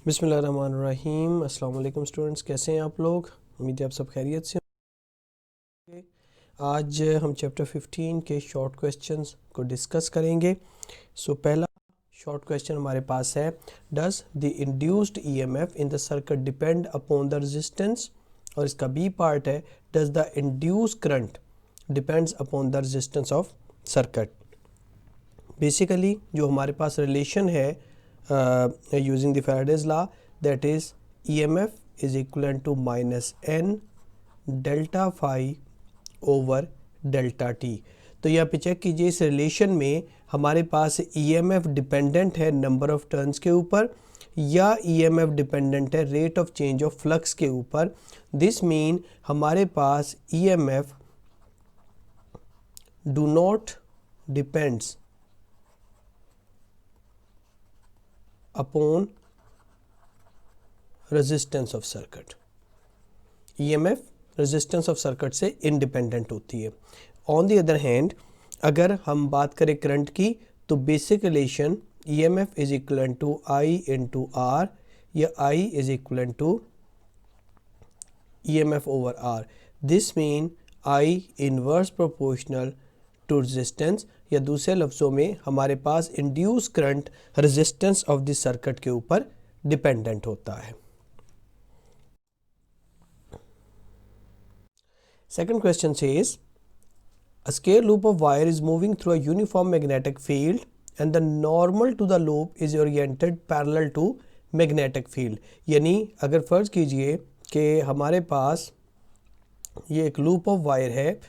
बिस्मिल्लाहिर्रहमानिर्रहीम। अस्सलाम वालेकुम स्टूडेंट्स, कैसे हैं आप लोग? उम्मीद है आप सब खैरियत से होंगे। आज हम चैप्टर 15 के शॉर्ट क्वेश्चंस को डिस्कस करेंगे। पहला शॉर्ट क्वेश्चन हमारे पास है, does the induced EMF in the circuit depend upon the resistance. और इसका बी पार्ट है, does the induce current depends upon the resistance of circuit. Basically जो हमारे पास रिलेशन है using the Faraday's law, that is EMF is equivalent to minus n delta phi over delta t। तो यहाँ पे check कीजिए, इस relation में हमारे पास EMF डिपेंडेंट है नंबर ऑफ टर्न्स के ऊपर या EMF डिपेंडेंट है rate of change of flux के ऊपर। दिस मीन हमारे पास EMF do not depends upon resistance of circuit. EMF resistance of circuit से इंडिपेंडेंट होती है। ऑन द अदर हैंड अगर हम बात करें करंट की, तो basic relation EMF is equal to I into R या I is equal to EMF over R। This mean I inverse proportional to resistance, या दूसरे लफ्ज़ों में हमारे पास induce current resistance of the circuit के ऊपर डिपेंडेंट होता है। Second question says, a square loop of wire is moving through a uniform magnetic field and the normal to the loop is oriented parallel to magnetic field। यानी अगर फ़र्ज़ कीजिए कि हमारे पास ये एक लूप ऑफ वायर है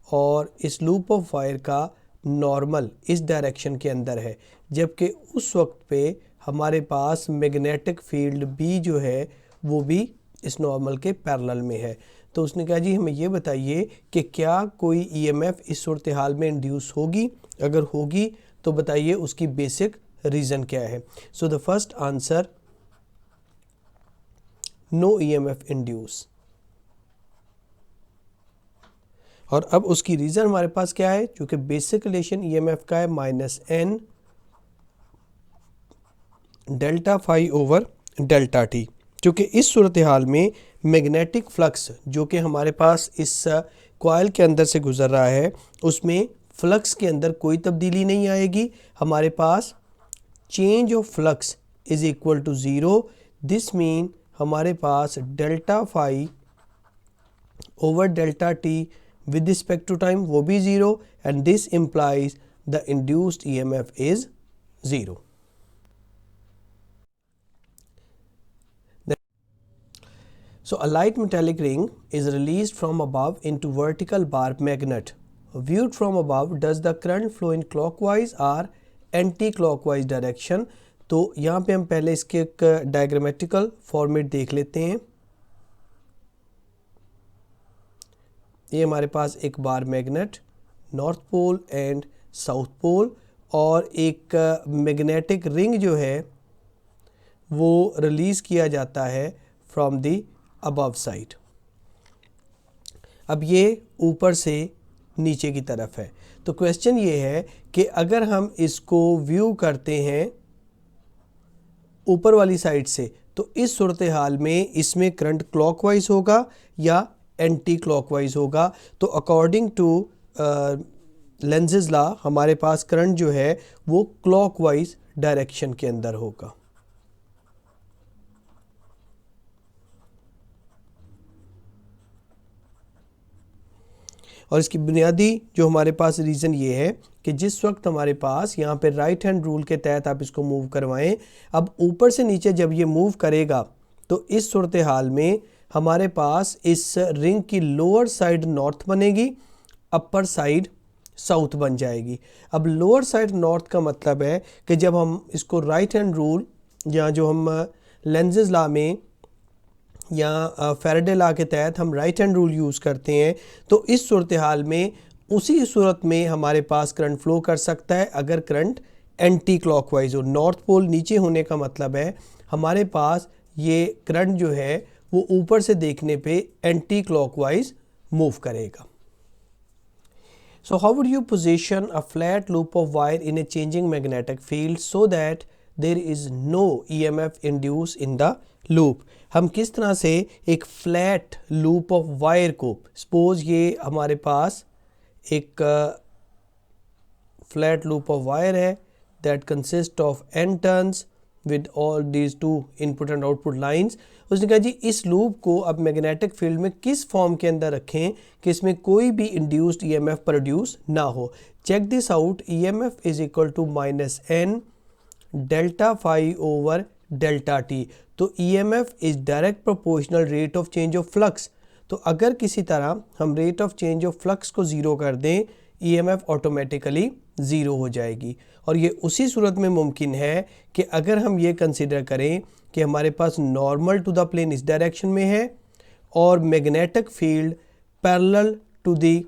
और इस लूप ऑफ वायर का नॉर्मल इस डायरेक्शन के अंदर है, जबकि उस वक्त पे हमारे पास मैग्नेटिक फील्ड भी जो है वो भी इस नॉर्मल के पैरेलल में है। तो उसने कहा जी हमें ये बताइए कि क्या कोई EMF इस सूरत हाल में इंड्यूस होगी, अगर होगी तो बताइए उसकी बेसिक रीज़न क्या है। So the first answer, no EMF induce. और अब उसकी रीज़न हमारे पास क्या है, क्योंकि बेसिक रिलेशन EMF का है minus n delta phi over delta t. क्योंकि इस सूरत हाल में मैग्नेटिक फ्लक्स जो कि हमारे पास इस कॉइल के अंदर से गुजर रहा है, उसमें फ्लक्स के अंदर कोई तब्दीली नहीं आएगी। हमारे पास change of flux is equal to zero. This mean हमारे पास delta phi over delta t with respect to time वो भी ज़ीरो, and this implies the induced EMF is zero। So a light metallic ring is released from above into vertical bar magnet. Viewed from above, does the current flow in clockwise or anti-clockwise direction? तो यहाँ पे हम पहले इसके एक diagrammatical format देख लेते हैं। ये हमारे पास एक bar magnet, north pole and south pole, और एक मैग्नेटिक रिंग जो है वो रिलीज़ किया जाता है फ्रॉम द अबव साइड। अब ये ऊपर से नीचे की तरफ है। तो क्वेश्चन ये है कि अगर हम इसको व्यू करते हैं ऊपर वाली साइड से, तो इस सूरत हाल में इसमें करंट क्लॉकवाइज होगा या एंटी क्लॉकवाइज होगा। तो अकॉर्डिंग टू लेंज़ेज़ लॉ हमारे पास करंट जो है वो क्लॉकवाइज डायरेक्शन के अंदर होगा। और इसकी बुनियादी जो हमारे पास रीज़न ये है कि जिस वक्त हमारे पास यहाँ पे राइट हैंड रूल के तहत आप इसको मूव करवाएं, अब ऊपर से नीचे जब ये मूव करेगा तो इस सूरत हाल में हमारे पास इस रिंग की लोअर साइड नॉर्थ बनेगी, अपर साइड साउथ बन जाएगी। अब लोअर साइड नॉर्थ का मतलब है कि जब हम इसको राइट हैंड रूल या जो हम लेंज़ेज़ लॉ में या फैराडे लॉ के तहत हम राइट हैंड रूल यूज़ करते हैं, तो इस सूरत हाल में उसी सूरत में हमारे पास करंट फ्लो कर सकता है अगर करंट एंटी क्लॉकवाइज हो। नॉर्थ पोल नीचे होने का मतलब है हमारे पास ये करंट जो है वो ऊपर से देखने पे एंटी क्लॉकवाइज मूव करेगा। So how would you position a flat loop of wire in a changing magnetic field so that there is no EMF induce in the loop. हम किस तरह से एक फ्लैट लूप ऑफ वायर को, suppose ये हमारे पास एक फ्लैट लूप ऑफ वायर है that consist of n turns with all these two input and output lines. उसने कहा जी इस लूप को अब मैग्नेटिक फील्ड में किस फॉर्म के अंदर रखें कि इसमें कोई भी इंड्यूस्ड EMF प्रोड्यूस ना हो। Check this out, EMF is equal to -n delta phi over delta t. तो EMF is direct proportional rate of change of flux. तो अगर किसी तरह हम rate of change of flux को ज़ीरो कर दें, EMF ऑटोमेटिकली ज़ीरो हो जाएगी। और ये उसी सूरत में मुमकिन है कि अगर हम ये कंसिडर करें कि हमारे पास नॉर्मल टू द प्लेन इस डायरेक्शन में है और magnetic field parallel to the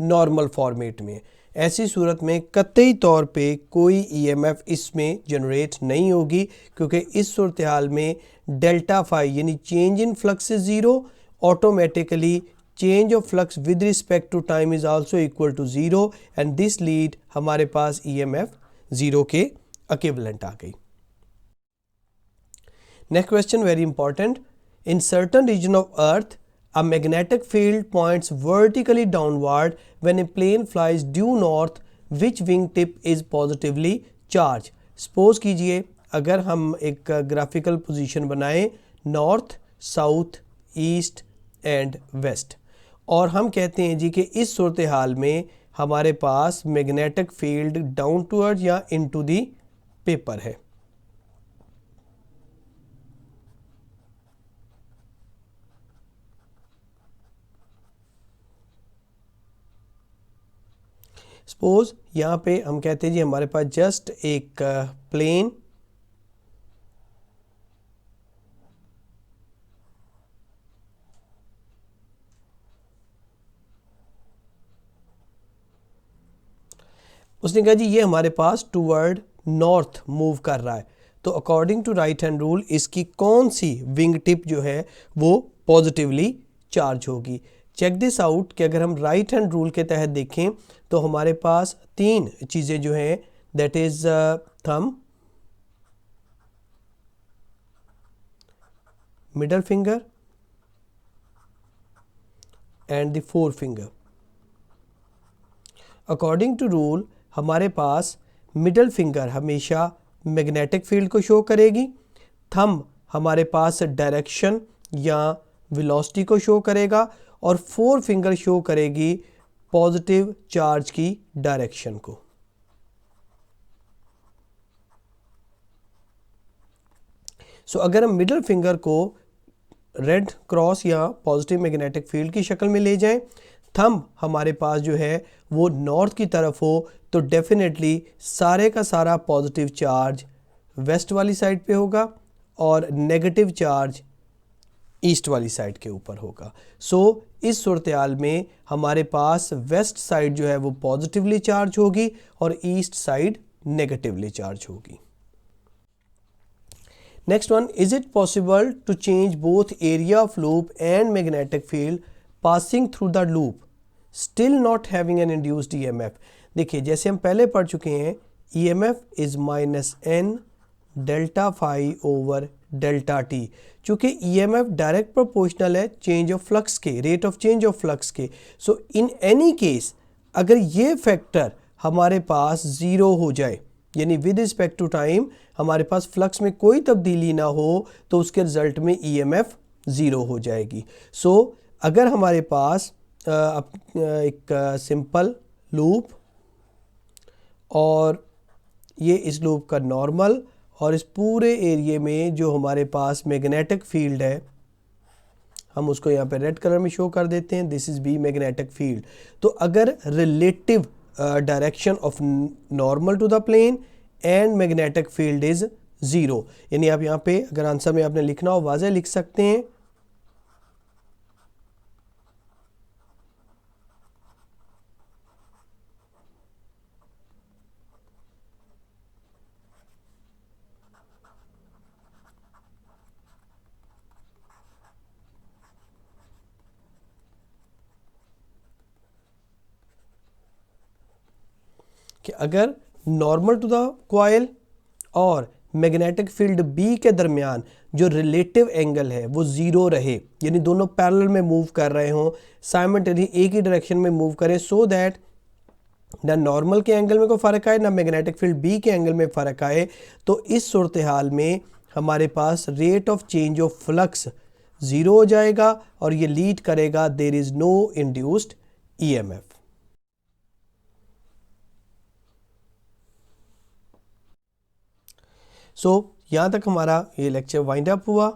normal format में, ऐसी सूरत में कतई तौर पे कोई EMF इसमें जनरेट नहीं होगी, क्योंकि इस सूरत हाल में डेल्टा फाई यानी change in flux is zero, automatically change of flux with respect to time is also equal to zero and this lead हमारे पास EMF ज़ीरो के इक्विवेलेंट आ गई। Next question very important, in certain region of earth a magnetic field points vertically downward when a plane flies due north, which wingtip is positively charged। Suppose कीजिए अगर हम एक ग्राफिकल पोजीशन बनाएं north, south, east and west, और हम कहते हैं जी कि इस सूरत हाल में हमारे पास मैग्नेटिक फील्ड डाउन टूवर्ड या इनटू दी पेपर है। सपोज यहाँ पे हम कहते हैं जी हमारे पास जस्ट एक प्लेन उसने कहा जी ये हमारे पास टूवर्ड नॉर्थ मूव कर रहा है, तो according to right hand rule इसकी कौन सी विंग टिप जो है वो पॉजिटिवली चार्ज होगी। चेक दिस आउट कि अगर हम राइट हैंड रूल के तहत देखें तो हमारे पास तीन चीज़ें जो हैं that is thumb, middle finger and the forefinger. According to rule हमारे पास मिडल फिंगर हमेशा मैग्नेटिक फील्ड को शो करेगी, थंब हमारे पास डायरेक्शन या वेलोसिटी को शो करेगा और फोर फिंगर शो करेगी पॉजिटिव चार्ज की डायरेक्शन को। सो अगर हम मिडल फिंगर को रेड क्रॉस या पॉजिटिव मैग्नेटिक फील्ड की शक्ल में ले जाएं, थंब हमारे पास जो है वो नॉर्थ की तरफ हो, तो डेफिनेटली सारे का सारा पॉजिटिव चार्ज वेस्ट वाली साइड पे होगा और नेगेटिव चार्ज ईस्ट वाली साइड के ऊपर होगा। सो इस सूरत हाल में हमारे पास वेस्ट साइड जो है वो पॉजिटिवली चार्ज होगी और ईस्ट साइड नेगेटिवली चार्ज होगी। Next one, is it possible to change both area of loop and magnetic field passing through the loop still not having an induced EMF। देखिए जैसे हम पहले पढ़ चुके हैं EMF is -n delta phi over delta t. चूँकि EMF direct proportional है change of flux के, rate of change of flux के। सो इन एनी केस अगर ये फैक्टर हमारे पास ज़ीरो हो जाए, यानी विद रिस्पेक्ट टू टाइम हमारे पास फ्लक्स में कोई तब्दीली ना हो, तो उसके रिजल्ट में EMF ज़ीरो हो जाएगी। सो अगर हमारे पास एक सिंपल लूप और ये इस लूप का नॉर्मल और इस पूरे एरिए में जो हमारे पास मैग्नेटिक फील्ड है, हम उसको यहाँ पे रेड कलर में शो कर देते हैं, this is B magnetic field. तो अगर relative direction of normal to the plane and magnetic field is zero, यानी आप यहाँ पे अगर आंसर में आपने लिखना हो वाज़े लिख सकते हैं कि अगर नॉर्मल टू द कॉइल और मैग्नेटिक फील्ड बी के दरमियान जो रिलेटिव एंगल है वो ज़ीरो रहे, यानी दोनों पैरेलल में मूव कर रहे हों, साइमल्टेनियसली एक ही डायरेक्शन में मूव करें, सो दैट ना नॉर्मल के एंगल में कोई फ़र्क आए ना मैग्नेटिक फील्ड बी के एंगल में फ़र्क आए, तो इस सूरत हाल में हमारे पास rate of change of flux zero हो जाएगा और ये लीड करेगा there is no induced EMF. So यहाँ तक हमारा ये लेक्चर वाइंड अप हुआ।